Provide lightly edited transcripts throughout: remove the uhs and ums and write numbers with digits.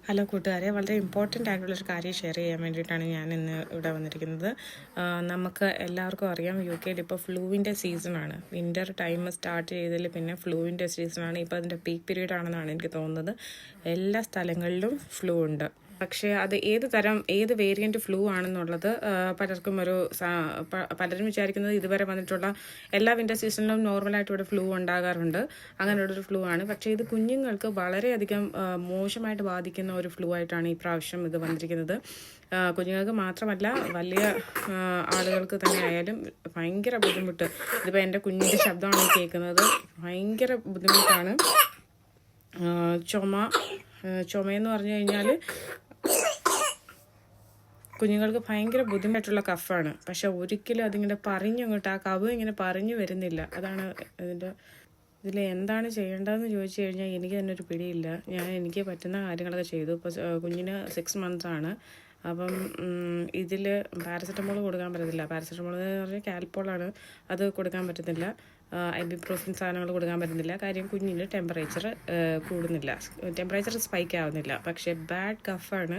Hello കൂട്ടുകാരെ, വളരെ important ആയിട്ടുള്ളൊരു കാര്യം ഷെയർ ചെയ്യാൻ വേണ്ടിയിട്ടാണ് ഞാൻ ഇന്ന് ഇവിടെ വന്നിരിക്കുന്നത്. നമുക്ക് എല്ലാവർക്കും അറിയാം, UK ഇപ്പോൾ ഫ്ലൂവിൻ്റെ സീസണാണ്. വിൻ്റർ ടൈം സ്റ്റാർട്ട് ചെയ്തതിൽ പിന്നെ ഫ്ലൂവിൻ്റെ സീസണാണ്. ഇപ്പോൾ അതിൻ്റെ പീക്ക് പീരീഡ് ആണെന്നാണ് എനിക്ക് തോന്നുന്നത്. എല്ലാ സ്ഥലങ്ങളിലും ഫ്ലൂ ഉണ്ട്. പക്ഷേ അത് ഏത് വേരിയൻ്റ് ഫ്ലൂ ആണെന്നുള്ളത് പലർക്കും പലരും വിചാരിക്കുന്നത് ഇതുവരെ വന്നിട്ടുള്ള എല്ലാ വിൻ്റർ സീസണിലും നോർമലായിട്ട് ഇവിടെ ഫ്ലൂ ഉണ്ടാകാറുണ്ട്. അങ്ങനെയുള്ളൊരു ഫ്ലൂ ആണ്. പക്ഷേ ഇത് കുഞ്ഞുങ്ങൾക്ക് വളരെയധികം മോശമായിട്ട് ബാധിക്കുന്ന ഒരു ഫ്ലൂ ആയിട്ടാണ് ഈ പ്രാവശ്യം ഇത് വന്നിരിക്കുന്നത്. കുഞ്ഞുങ്ങൾക്ക് മാത്രമല്ല, വലിയ ആളുകൾക്ക് തന്നെ ആയാലും ഭയങ്കര ബുദ്ധിമുട്ട്. ഇതിപ്പോൾ എൻ്റെ കുഞ്ഞിൻ്റെ ശബ്ദമാണ് കേൾക്കുന്നത്. ഭയങ്കര ബുദ്ധിമുട്ടാണ്. ചുമയെന്ന് പറഞ്ഞു കഴിഞ്ഞാൽ കുഞ്ഞുങ്ങൾക്ക് ഭയങ്കര ബുദ്ധിമുട്ടുള്ള കഫാണ്. പക്ഷെ ഒരിക്കലും അതിങ്ങനെ പറഞ്ഞങ്ങോട്ട് ആ കവ് ഇങ്ങനെ പറഞ്ഞു വരുന്നില്ല. അതാണ് ഇതിൽ എന്താണ് ചെയ്യേണ്ടതെന്ന് ചോദിച്ചു കഴിഞ്ഞാൽ എനിക്ക് തന്നെ ഒരു പിടിയില്ല. എനിക്ക് പറ്റുന്ന കാര്യങ്ങളൊക്കെ ചെയ്തു. ഇപ്പോൾ കുഞ്ഞിന് 6 months ആണ്. അപ്പം ഇതിൽ പാരസെറ്റമോൾ കൊടുക്കാൻ പറ്റത്തില്ല. പാരസെറ്റമോൾ എന്ന് പറഞ്ഞാൽ കാൽപോളാണ്, അത് കൊടുക്കാൻ പറ്റത്തില്ല. ഐബിപ്രോഫിൻ സാധനങ്ങൾ കൊടുക്കാൻ പറ്റുന്നില്ല. കാര്യം കുഞ്ഞിന് ടെമ്പറേച്ചർ കൂടുന്നില്ല, ടെമ്പറേച്ചർ സ്പൈക്ക് ആവുന്നില്ല. പക്ഷേ ബാഡ് കഫാണ്.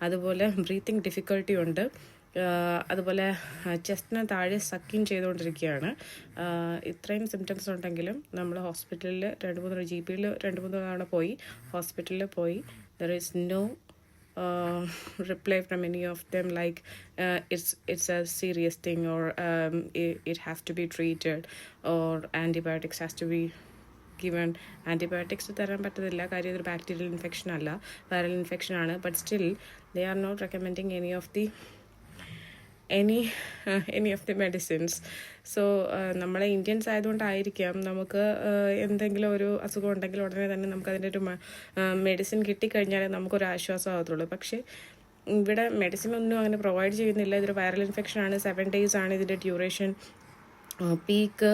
അതുപോലെ ബ്രീത്തിങ് ഡിഫിക്കൽട്ടി ഉണ്ട്. അതുപോലെ ചെസ്റ്റിന് താഴെ സക്കിങ് ചെയ്തുകൊണ്ടിരിക്കുകയാണ്. ഇത്രയും സിംറ്റംസ് ഉണ്ടെങ്കിലും നമ്മൾ ഹോസ്പിറ്റലിൽ 2-3 GPയിൽ 2-3 തവണ പോയി. ഹോസ്പിറ്റലിൽ പോയി. There is no reply from any of them, like it's a serious thing, or it has to be treated, or antibiotics has to be given. Antibiotics തരാൻ പറ്റത്തില്ല. കാര്യം ഇതൊരു ബാക്ടീരിയൽ ഇൻഫെക്ഷൻ അല്ല, വൈറൽ ഇൻഫെക്ഷൻ ആണ്. But still they are not recommending any of the medicines. So നമ്മളെ Indians ആയതുകൊണ്ടായിരിക്കാം നമുക്ക് എന്തെങ്കിലും ഒരു അസുഖം ഉണ്ടെങ്കിൽ ഉടനെ തന്നെ നമുക്കതിൻ്റെ ഒരു മെഡിസിൻ കിട്ടിക്കഴിഞ്ഞാൽ നമുക്കൊരു ആശ്വാസമാകത്തുള്ളൂ. പക്ഷേ ഇവിടെ മെഡിസിൻ ഒന്നും അങ്ങനെ പ്രൊവൈഡ് ചെയ്യുന്നില്ല. ഇതൊരു വൈറൽ ഇൻഫെക്ഷൻ ആണ്. 7 days ആണ് ഇതിൻ്റെ ഡ്യൂറേഷൻ. പീക്ക്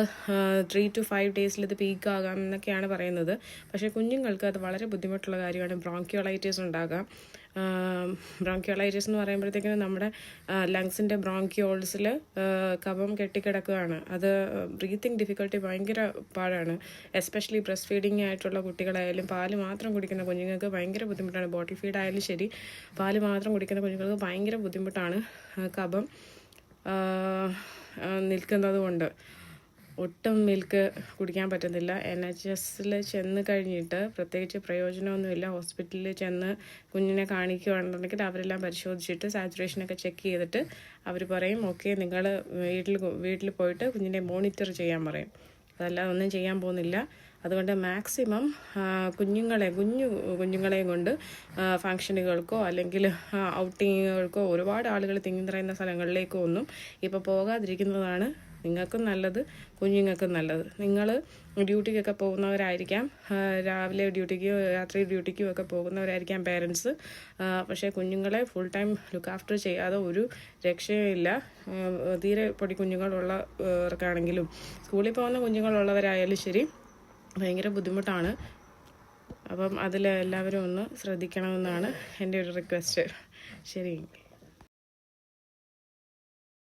3 to 5 days ഇത് പീക്ക് ആകാം എന്നൊക്കെയാണ് പറയുന്നത്. പക്ഷേ കുഞ്ഞുങ്ങൾക്ക് അത് വളരെ ബുദ്ധിമുട്ടുള്ള കാര്യമാണ്. ബ്രോങ്കിയോളൈറ്റിസ് ഉണ്ടാകാം. ബ്രോങ്കിയോളൈറ്റിസ് എന്ന് പറയുമ്പോഴത്തേക്കിനും നമ്മുടെ ലങ്സിൻ്റെ ബ്രോങ്കിയോൾസിൽ കഫം കെട്ടിക്കിടക്കുകയാണ്. അത് ബ്രീത്തിങ് ഡിഫിക്കൽട്ടി ഭയങ്കര പാടാണ്. എസ്പെഷ്യലി ബ്രസ്റ്റ് ഫീഡിങ് ആയിട്ടുള്ള കുട്ടികളായാലും, പാല് മാത്രം കുടിക്കുന്ന കുഞ്ഞുങ്ങൾക്ക് ഭയങ്കര ബുദ്ധിമുട്ടാണ്. ബോട്ടിൽ ഫീഡ് ആയാലും ശരി, പാല് മാത്രം കുടിക്കുന്ന കുഞ്ഞുങ്ങൾക്ക് ഭയങ്കര ബുദ്ധിമുട്ടാണ്. കഫം നിൽക്കുന്നത് കൊണ്ട് ഒട്ടും മിൽക്ക് കുടിക്കാൻ പറ്റുന്നില്ല. NHSൽ ചെന്ന് കഴിഞ്ഞിട്ട് പ്രത്യേകിച്ച് പ്രയോജനമൊന്നുമില്ല. ഹോസ്പിറ്റലിൽ ചെന്ന് കുഞ്ഞിനെ കാണിക്കുകയാണെന്നുണ്ടെങ്കിൽ അവരെല്ലാം പരിശോധിച്ചിട്ട് സാച്ചുറേഷനൊക്കെ ചെക്ക് ചെയ്തിട്ട് അവർ പറയും, ഓക്കെ നിങ്ങൾ വീട്ടിൽ പോയിട്ട് കുഞ്ഞിനെ മോണിറ്റർ ചെയ്യാൻ പറയും. അതല്ലാതെ ഒന്നും ചെയ്യാൻ പോകുന്നില്ല. അതുകൊണ്ട് മാക്സിമം കുഞ്ഞുങ്ങളെയും കൊണ്ട് ഫങ്ഷനുകൾക്കോ അല്ലെങ്കിൽ ഔട്ടിങ്ങുകൾക്കോ ഒരുപാട് ആളുകൾ തിങ്ങി നിറയുന്ന സ്ഥലങ്ങളിലേക്കോ ഒന്നും ഇപ്പോൾ പോകാതിരിക്കുന്നതാണ് നിങ്ങൾക്കും നല്ലത്, കുഞ്ഞുങ്ങൾക്കും നല്ലത്. നിങ്ങൾ ഡ്യൂട്ടിക്കൊക്കെ പോകുന്നവരായിരിക്കാം, രാവിലെ ഡ്യൂട്ടിക്കോ രാത്രി ഡ്യൂട്ടിക്കോ ഒക്കെ പോകുന്നവരായിരിക്കാം പേരൻസ്. പക്ഷേ കുഞ്ഞുങ്ങളെ ഫുൾ ടൈം ലുക്ക് ആഫ്റ്റർ ചെയ്യാതെ ഒരു രക്ഷയുമില്ല. തീരെ പൊടി കുഞ്ഞുങ്ങളുള്ളവർക്കാണെങ്കിലും സ്കൂളിൽ പോകുന്ന കുഞ്ഞുങ്ങളുള്ളവരായാലും ശരി, ഭയങ്കര ബുദ്ധിമുട്ടാണ്. അപ്പം അതിൽ എല്ലാവരും ഒന്ന് ശ്രദ്ധിക്കണമെന്നാണ് എൻ്റെ ഒരു റിക്വസ്റ്റ്. ശരി.